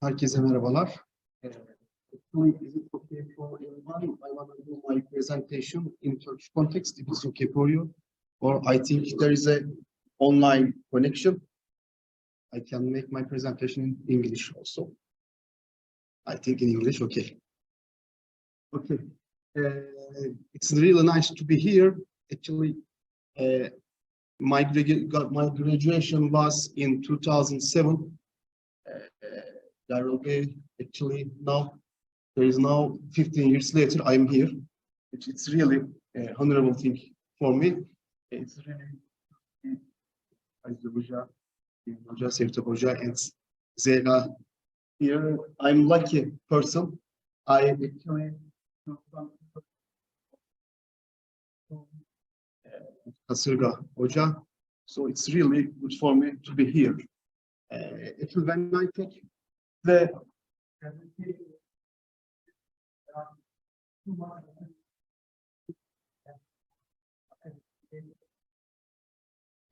Herkese merhabalar. Is it okay for everyone? I want to do my presentation in Turkish context. If it's okay for you, or I think there is a online connection. I can make my presentation in English also. I think in English, okay. Okay. It's really nice to be here. Actually, my graduation was in 2007. There will be actually there is now 15 years later I'm here. It's really a honorable thing for me. It's really Hoca and Zena here. I'm lucky person. I actually Kasırga Hoca. So it's really good for me to be here. Actually, when I take the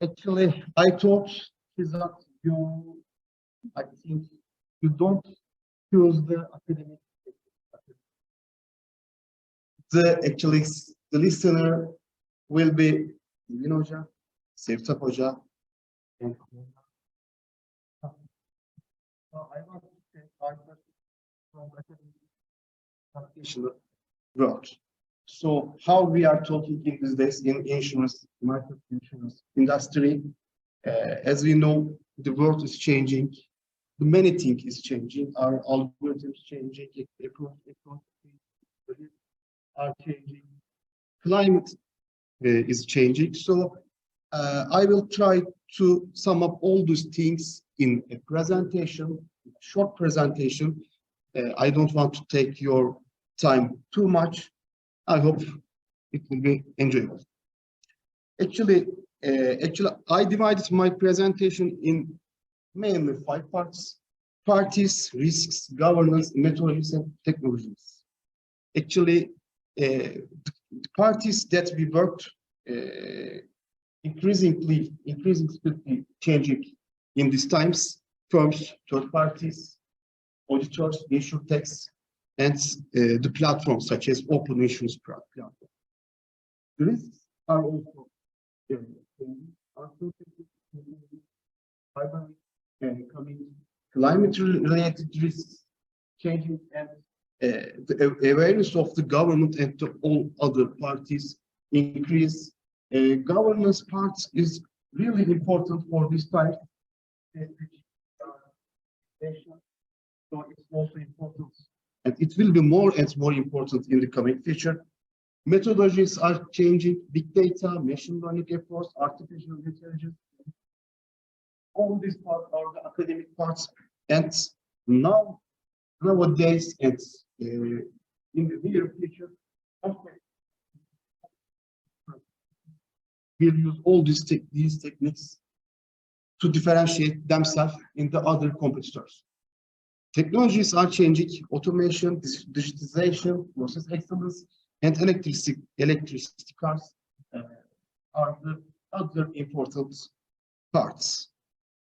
actually, I thought that I think you don't choose the academic. The listener will be Yvin Hoca, Şirzat Hoca, and I want to say from academic world. So how we are talking in these days in insurance, market insurance industry, as we know, the world is changing. Many things is changing. Our algorithms changing, economy are changing, climate is changing. So I will try to sum up all these things in a presentation, short presentation. I don't want to take your time too much. I hope it will be enjoyable. Actually, I divided my presentation in mainly 5 parts: parties, risks, governance, methodologies, and technologies. Actually, the parties that we worked increasingly changing in these times. First, third parties, auditors, insurtechs, and the platforms such as open insurance platform. The risks are also coming, climate-related risks changing, and the awareness of the government and to all other parties increase. Governance part is really important for this time. So it's also important, and it will be more and more important in the coming future. Methodologies are changing: big data, machine learning efforts, artificial intelligence. All these parts are the academic parts, and nowadays, and in the near future, we'll use all these techniques to differentiate themselves in the other competitors. Technologies are changing: automation, digitization, process excellence, and electricity cars are the other important parts.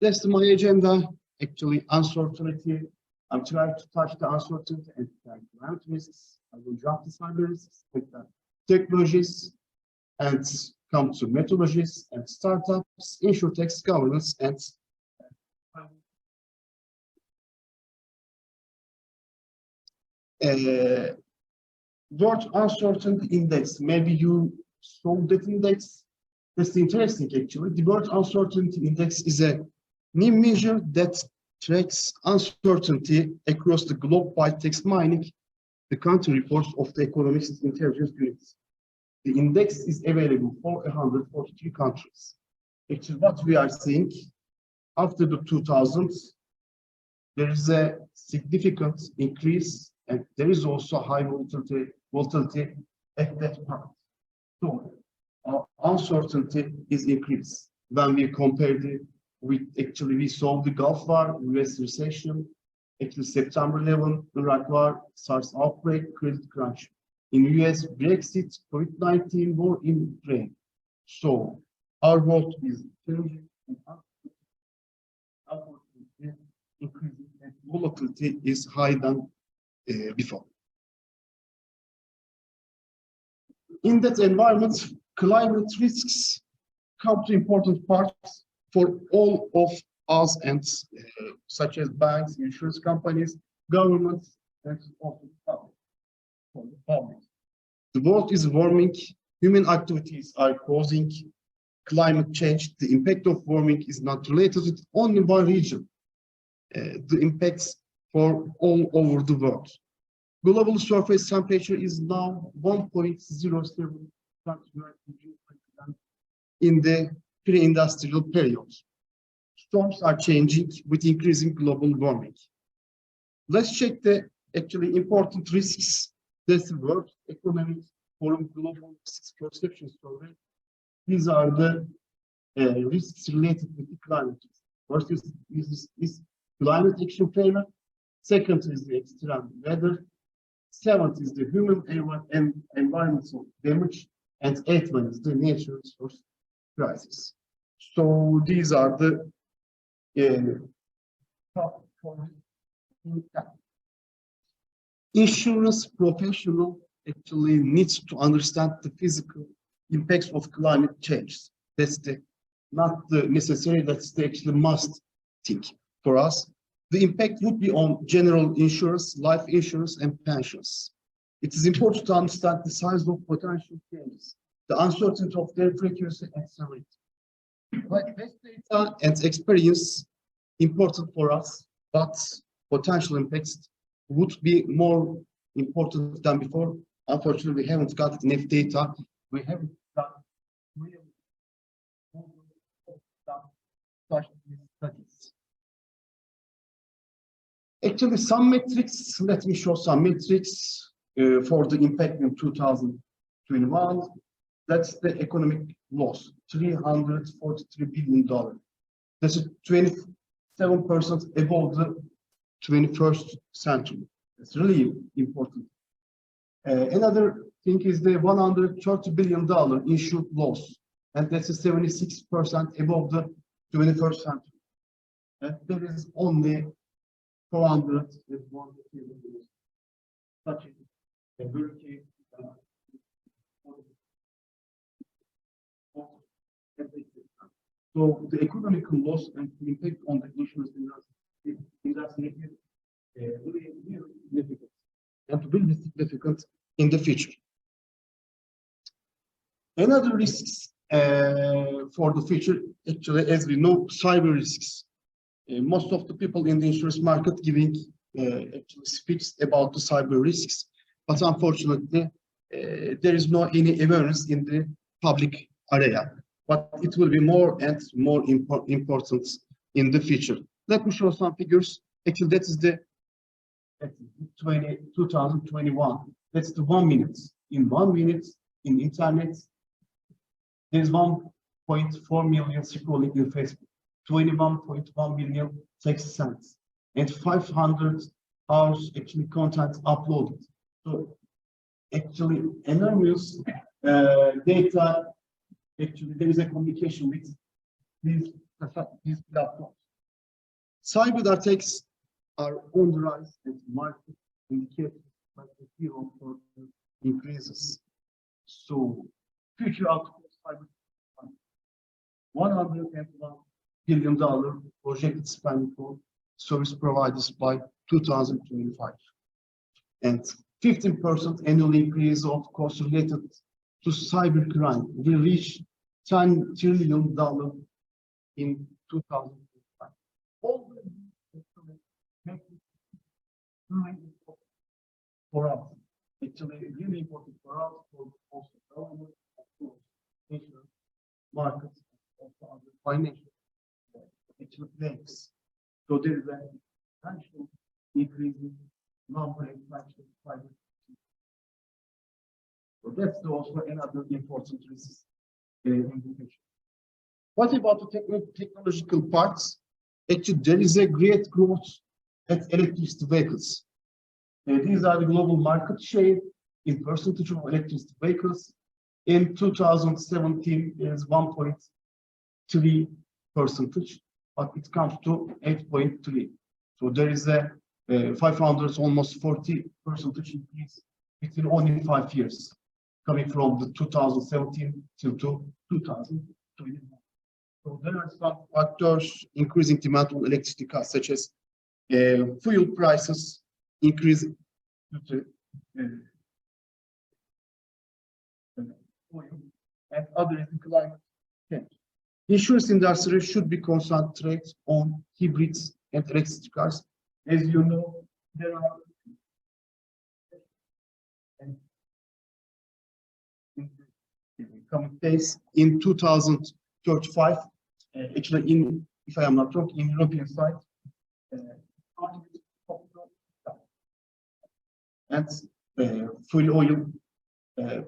That's my agenda. Actually, uncertainty. I'm trying to touch the uncertainty and climate risks. I will jump to cyber risks with the technologies and come to methodologies and startups, insurtechs, governance, and World Uncertainty Index. Maybe you saw that index. That's interesting, actually. The World Uncertainty Index is a new measure that tracks uncertainty across the globe by text mining the country reports of the Economics Intelligence Units. The index is available for 143 countries. Actually, what we are seeing after the 2000s, there is a significant increase, and there is also high volatility at that point. So uncertainty is increased when we compare actually we saw the Gulf War, US recession, actually September 11, Iraq War, SARS outbreak, credit crunch. In US, Brexit, COVID-19, war in Ukraine. So our world is changing and increasing, and volatility is higher than before. In that environment, climate risks come to important parts for all of us, and such as banks, insurance companies, governments, and also the public. The world is warming. Human activities are causing climate change. The impact of warming is not related to only one region. The impacts for all over the world. Global surface temperature is now 1.07 in the pre-industrial period. Storms are changing with increasing global warming. Let's check the actually important risks that the World Economic Forum Global Risks Perception Survey. These are the risks related with the climate. First is climate action failure. Second is the extreme weather. Seventh is the human and environmental damage. And eighth one is the natural resource crisis. So these are the top four. Insurance professional actually needs to understand the physical impacts of climate change. That's not the necessary, that's the actually must thing for us. The impact would be on general insurance, life insurance, and pensions. It is important to understand the size of potential changes, the uncertainty of their frequency and severity. Like best data and experience important for us, but potential impacts would be more important than before. Unfortunately, we haven't got enough data. We haven't got real studies. Actually, some metrics, let me show some metrics for the impact in 2021. That's the economic loss, $343 billion. That's 27% above the 21st century. It's really important. Another thing is the $130 billion insured loss, and that's 76% above the 21st century. There is only 401 billion, such as a hurricane. So the economic loss and the impact on the insurance industry is really significant, and will be significant in the future. Another risks for the future, actually, as we know, cyber risks. Most of the people in the insurance market giving actually speaks about the cyber risks, but unfortunately, there is no any awareness in the public area. But it will be more and more important in the future. Let me show some figures. Actually, that is the 2021. That's the 1 minute. In 1 minute, in internet, there's 1.4 million scrolling in Facebook, 21.1 million text sent, and 500 hours actually content uploaded. So actually, enormous data. Actually, there is a communication with these platforms. Cyber attacks are on the rise, and market indicators like the zero for increases. So, future outcome of cyber, $101 billion projected spending for service providers by 2025, and 15% annual increase of costs related to cybercrime will reach $10 trillion in 2025. All the for us, actually really important for us, for also government, of course, insurance, markets, also other financial actually players. So there is a potential increasing number of cyber. So that's also another important risk indication. What about the technological parts? Actually, there is a great growth at electric vehicles. These are the global market share in percentage of electric vehicles. In 2017, it is 1.3%, but it comes to 8.3. So there is a 500, almost 40% increase within only 5 years, coming from the 2017 till 2021. So there are some factors increasing demand on electricity costs, such as fuel prices increase due to oil and other climate change. Insurance industry should be concentrated on hybrids and electric cars. As you know, there are coming days in 2035. Actually, if I am not wrong, in European side, and fuel oil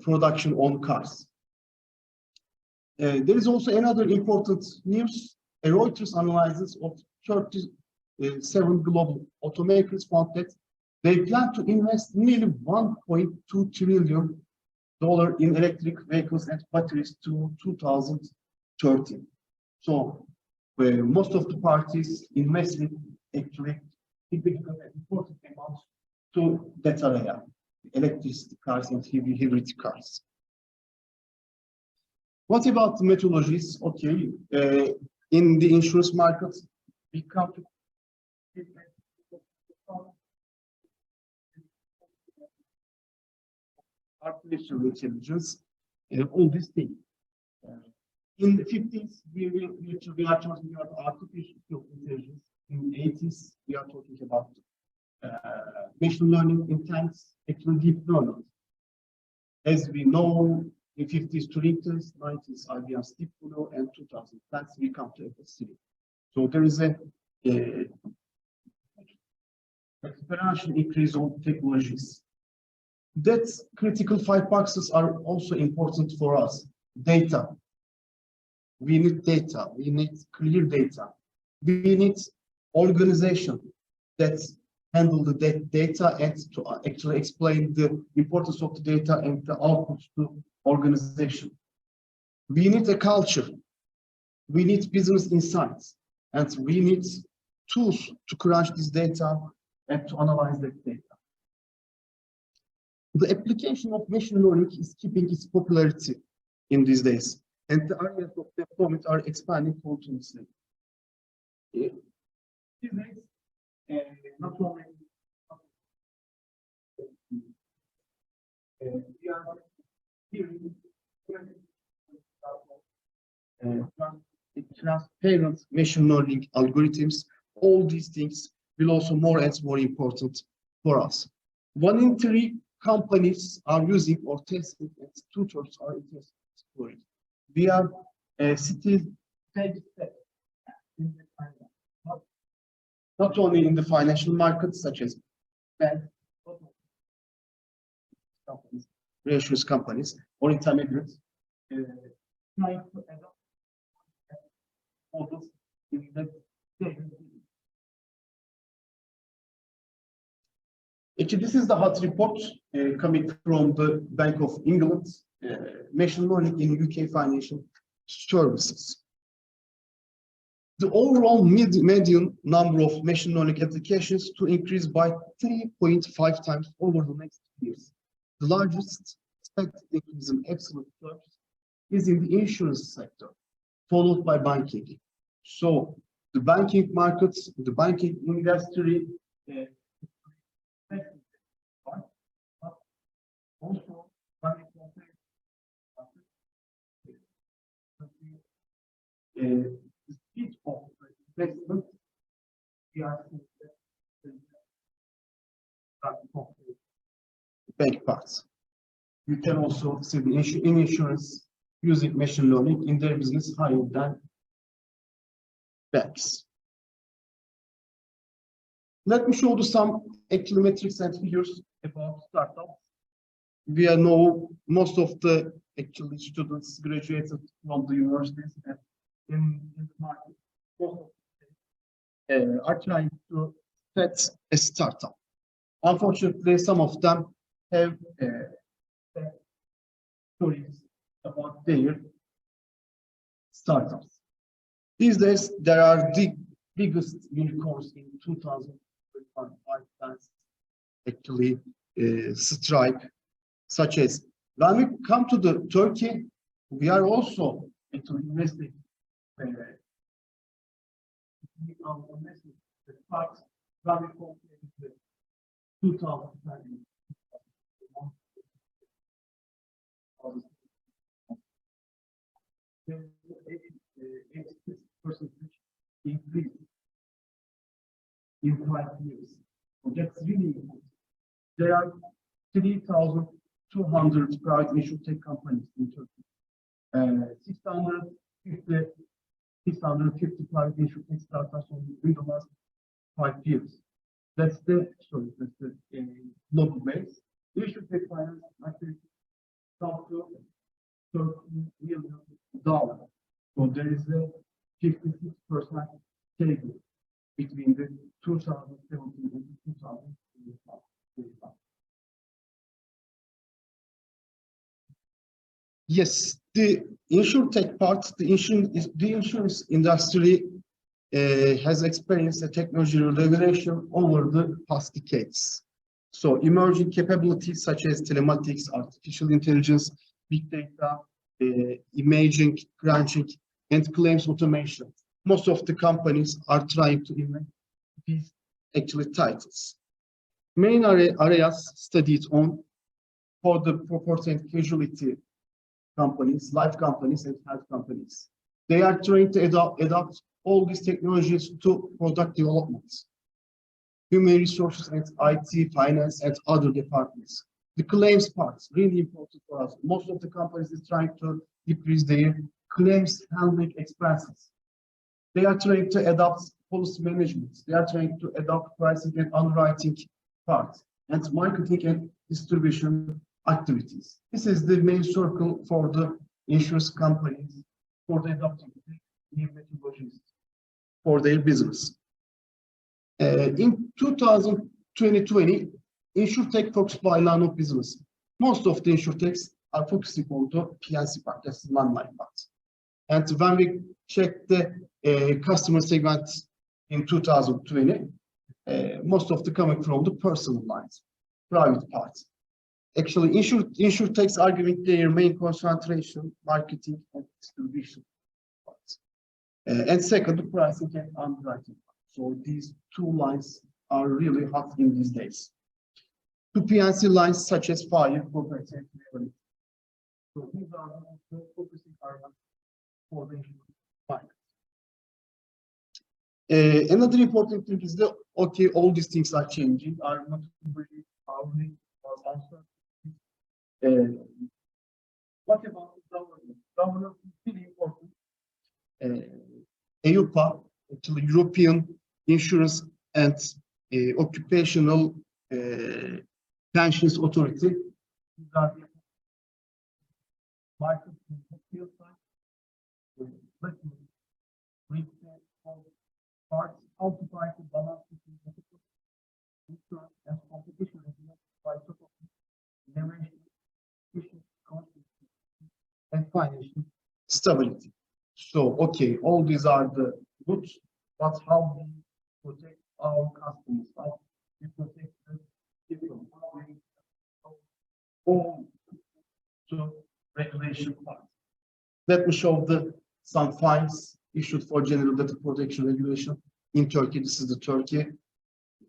production on cars. There is also another important news. A Reuters analysis of 37 global automakers found that they plan to invest nearly $1.2 trillion in electric vehicles and batteries to 2030. So most of the parties investing actually significant and important amounts to that area, electricity cars and hybrid cars. What about the methodologies? Okay, in the insurance market, we come to artificial intelligence, all these things. In the 50s, we are talking about artificial intelligence. In the 80s, we are talking about machine learning. In 10s, actually deep learning. As we know, in 50s, Turkish, 90s, IAM, Deep Blue, and 2010s, we come to FS3. So there is a exponential increase on technologies. That critical 5 boxes are also important for us. Data. We need data. We need clear data. We need organization that handle the data and to actually explain the importance of the data and the outputs to organization. We need a culture. We need business insights, and we need tools to crunch this data and to analyze that data. The application of machine learning is keeping its popularity in these days, and the areas of deployment are expanding continuously. Not only we are hearing transparent machine learning algorithms. All these things will also more and more important for us. 1 in 3 companies are using or testing, and 2/3 are interested in exploring. We are still not only in the financial markets, such as banks, companies, reinsurance companies, or intermediaries, trying to adopt models in the Actually, this is the hot report coming from the Bank of England, machine learning in UK financial services. The overall median number of machine learning applications to increase by 3.5 times over the next years. The largest expected increase in absolute terms is in the insurance sector, followed by banking. So the banking markets, the banking industry, also the speed of investment, we are bank parts. You can also see the in insurance using machine learning in their business higher than banks. Let me show you some actual metrics and figures about startups. We know most of the actually students graduated from the universities and in the market. Are trying to set a startup. Unfortunately, some of them have stories about their startups. These days, there are the biggest unicorns in 2025 actually strike, such as when we come to the Turkey, we are also actually investing the parts when we compare with 2020. There's a 86% increase in 5 years. So that's really important. There are 3,200 private insurtech companies in Turkey. 650 private insurtech startups in the last 5 years. That's the global base. Insurtech finance actually comes to $30 million. So there is a 56% CAGR between the 2017 and 2025. Yes, the insurtech part, the insurance industry has experienced a technology revolution over the past decades. So emerging capabilities such as telematics, artificial intelligence, big data, imaging, crunching, and claims automation. Most of the companies are trying to invent these actually titles. Main areas studied on for the property and casualty companies, life companies, and health companies. They are trying to adopt all these technologies to product development, human resources, and IT, finance, and other departments. The claims part, really important for us. Most of the companies is trying to decrease their claims handling expenses. They are trying to adopt policy management. They are trying to adopt pricing and underwriting parts, and marketing and distribution activities. This is the main circle for the insurance companies for the adopting new methodologies for their business. In 2020, InsurTech focused by line of business. Most of the InsurTechs are focusing on the P&C part, that's the non-life part. And when we check the customer segments in 2020, most of the coming from the personal lines, private parts. Actually, InsurTechs are giving their main concentration, marketing and distribution parts. And second, the pricing and underwriting. So these two lines are really hot in these days. Two P&C lines such as fire, property, and liability. So these are the focusing areas for the insurance market. Another important thing is that, okay, all these things are changing, are not really hourly or uncertain. What about governance? Governance is really important. EIOPA, actually European Insurance and Occupational Pensions Authority. These are the market field side. Let me read the parts, how to try to balance between insurance and competition by top of innovation, and financial stability. So, okay, all these are the goods, but how we protect our customers, how we protect the people, how we all to regulation part. Let me show some fines issued for general data protection regulation in Turkey. This is the Turkey.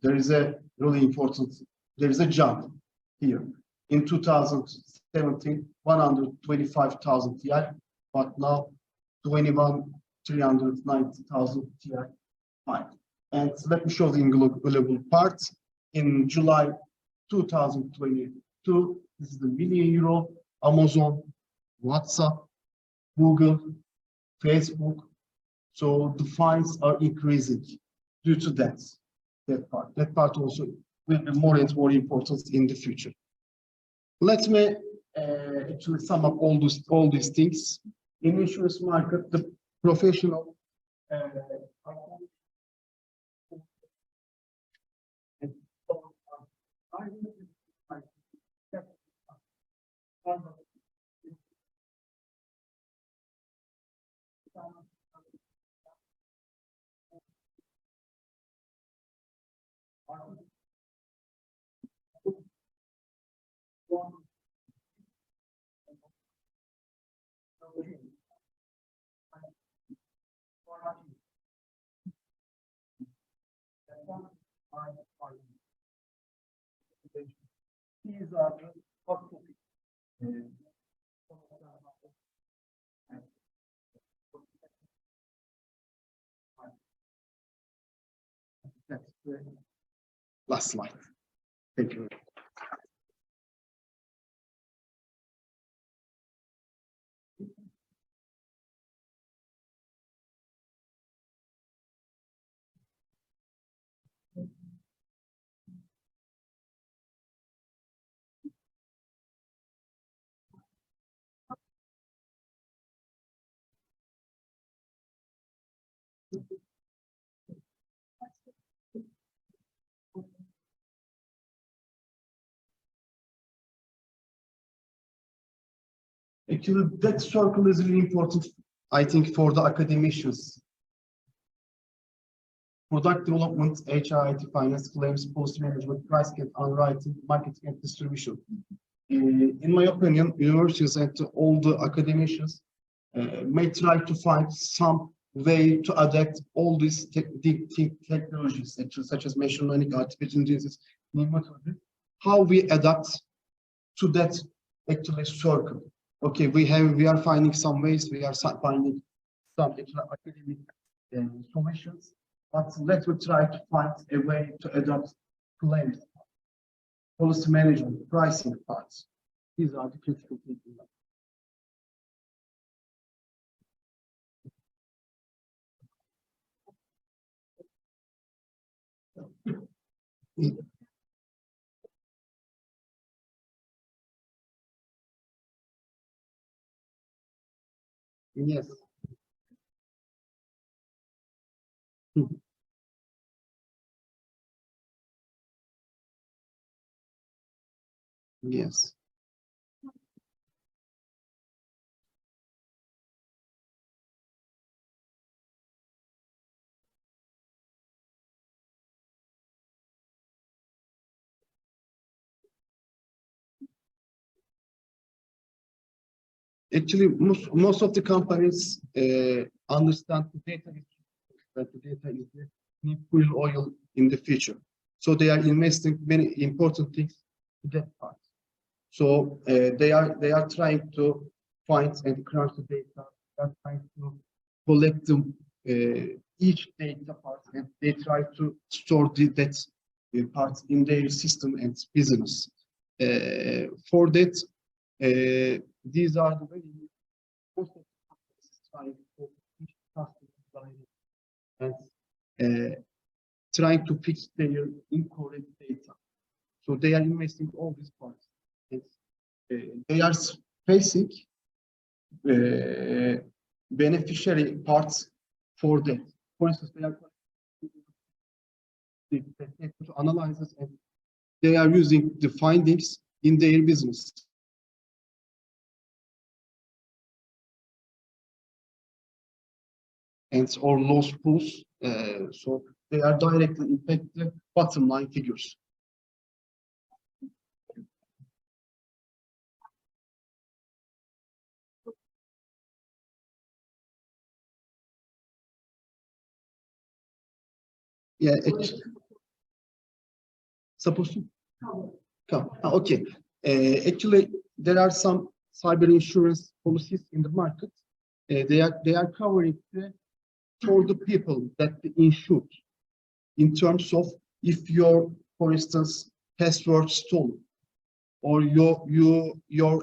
There is a really important, there is a jump here. In 2017, 125,000 TL, but now 21,390,000 TL fine. And let me show the global part. In July 2022, this is the €1 Amazon, WhatsApp, Google, Facebook. So the fines are increasing due to that part. That part also will be more and more important in the future. Let me actually sum up all these things. In insurance market, the professional These are the hot topics. That's the last slide. Thank you. Actually, that circle is really important, I think, for the academicians. Product development, HR, IT, finance, claims, policy management, pricing, underwriting, marketing, and distribution. In my opinion, universities and all the academicians may try to find some way to adapt all these technologies, such as machine learning, artificial intelligence, methodologies, how we adapt to that actually circle. Okay, we are finding some ways, we are finding some academic solutions, but let's try to find a way to adapt claims, policy management, pricing parts. These are the critical thinking. Yes. Yes. Actually, most of the companies understand the data is that the data is the new fuel oil in the future. So they are investing many important things to that part. So they are trying to find and crunch the data. They are trying to collect them, each data part, and they try to store that part in their system and business. For that, these are the very most of the companies trying to each customer and trying to fix their incorrect data. So they are investing all these parts. They are facing beneficiary parts for that. For instance, they are to analyze it, and they are using the findings in their business. And or loss pools, so they are directly impact the bottom line figures. Yeah, supposed to come. Okay. Actually, there are some cyber insurance policies in the market. They are covering for the people that insured in terms of if your, for instance, password stolen, or your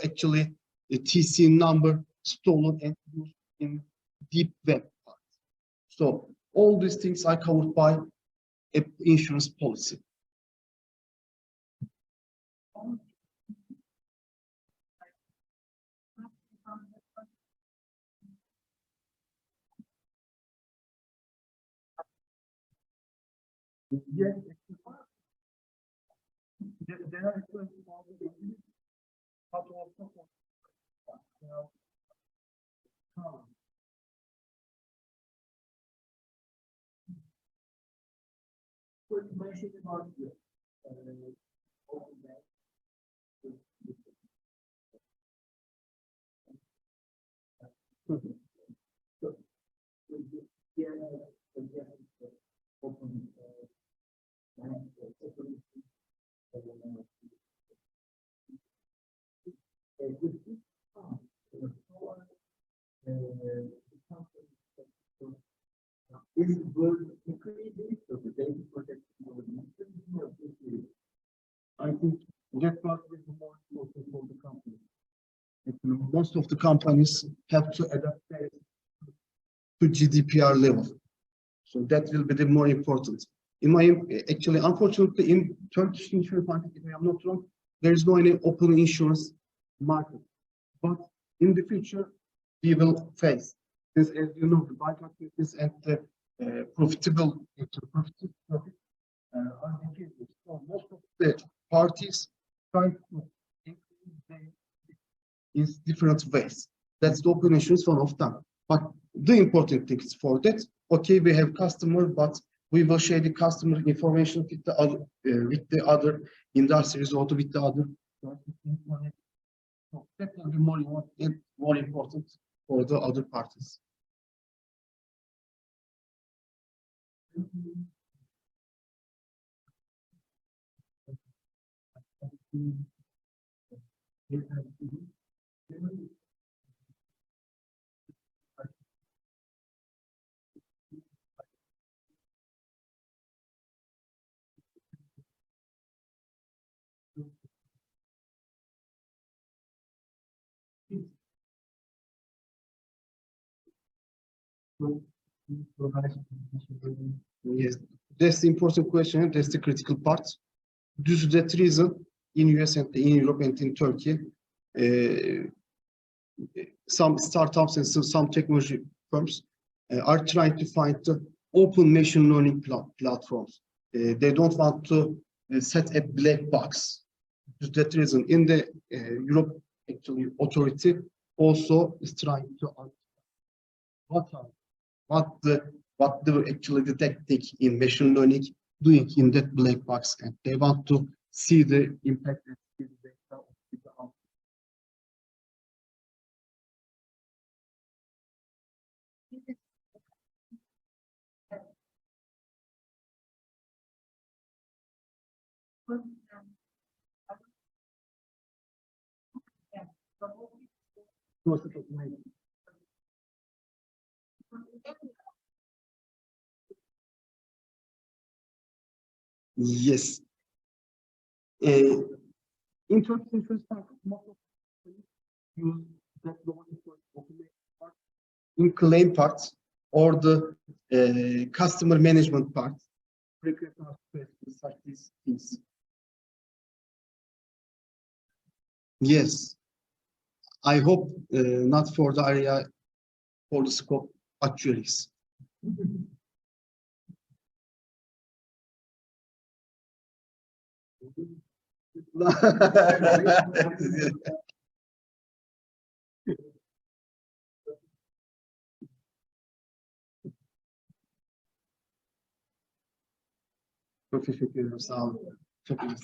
actually TC number stolen and used in deep web part. So all these things are covered by an insurance policy. Yes, there are actually but also I think that part is more important for the company. Most of the companies have to adapt to GDPR level. So that will be the more important. In my, actually, unfortunately, in Turkish insurance market, if I am not wrong, there is no any open insurance market. But in the future, we will face this, as you know, the bike activities and the profitable profit are decreasing. So most of the parties try to increase their in different ways. That's the open insurance one of them. But the important thing is for that, okay, we have customer, but we will share the customer information with the other industries or with the other. So that will be more important for the other parties. Yes, that's the important question. That's the critical part. Due to that reason, in US and in Europe and in Turkey, some startups and some technology firms are trying to find the open machine learning platforms. They don't want to set a black box. Due to that reason, in the Europe actually authority also is trying to understand what the actually the tactic in machine learning doing in that black box, and they want to see the impact and see the data of the output. Yes. In Turkish insurance market, most of the use that law enforcement part in claim parts or the customer management part. Such these things. Yes, I hope not for the area for the scope actuaries. Çok teşekkür ederim. Sağ olun. Çok iyi.